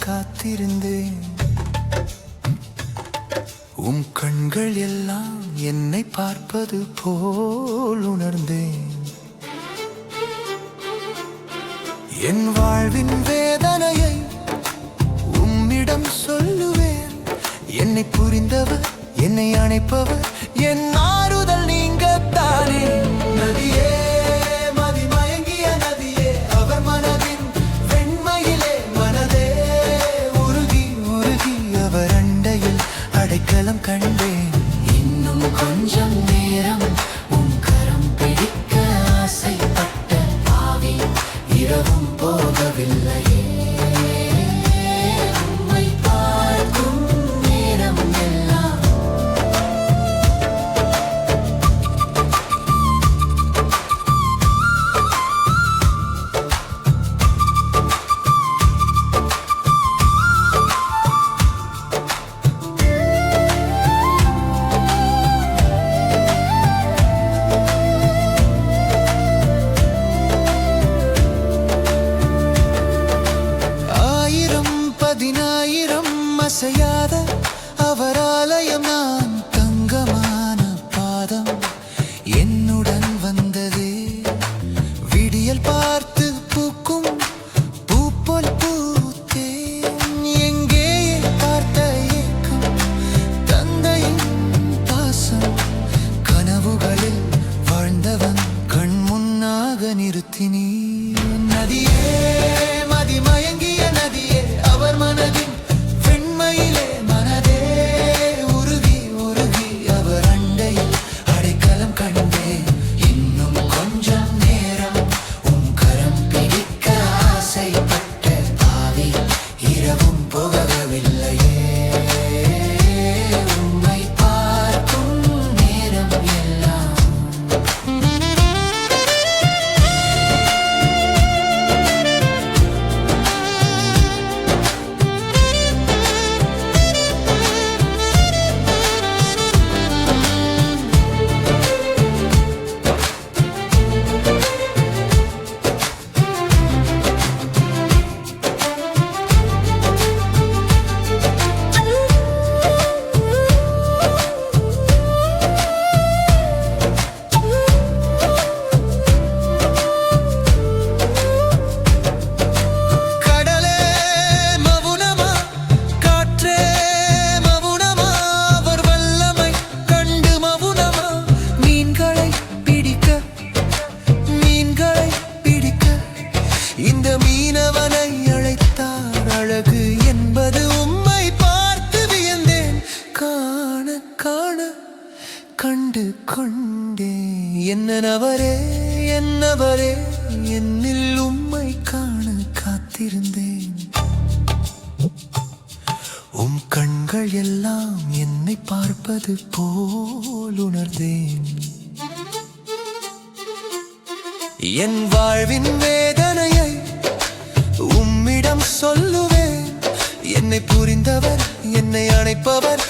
காத்திருந்தேன். கண்கள் எல்லாம் என்னை பார்ப்பது போல் உணர்ந்தேன். என் வாழ்வின் வேதனையை உம்மிடம் சொல்லுவேன். என்னை புரிந்தவர், என்னை அணைப்பவர், என் ஆறுதல் நீங்கத்தானே. நதியே, மதிமயங்கிய நதியே, அவர் மனதின் வெண்மையிலே மனதே உருகி உருகி அவர் அண்டையில் அடைக்கலம் கண்டேன். இன்னும் கொஞ்சம் நேரம் உன் கரம் பிடிக்க ஆசைப்பட்ட பாவி இரவும் போகவில்லையே. அசையாத அவர் ஆலயம், நான் தங்கமான பாதம் என்னுடன் வந்ததே. விடியல் பார்த்து பூக்கும் பூ போல் பூத்தேன். எங்கே பார்த்த ஏக்கம், தந்தையின் பாசம், கனவுகளில் வாழ்ந்தவன் கண் முன்னாக நிறுத்தினீ. நதியே, மதிமயங்கிய நதியே, அவர் மனதின் மனதே உருகி உருகி அவர் அண்டையில் அடைக்கலம் கண்டேன். இன்னும் கொஞ்சம் நேரம் உன் கரம் பிடிக்க ஆசைப்பட்ட பாவி இரவும் போகவில்லையே. உம்மை பார்க்கும் நேரம் எல்லாம் இந்த மீனவனை அழைத்தார் அழகு என்பது உம்மை பார்த்து வியந்தேன். காண காண கண்டு கொண்டே என்னவரே என்னவரே என்னில் உம்மை காண காத்திருந்தேன். கண்கள் எல்லாம் என்னை பார்ப்பது போல் உணர்ந்தேன். என் வாழ்வின் வேதனையை உம்மிடம் சொல்லுவேன். என்னை புரிந்தவர், என்னை அணைப்பவர்,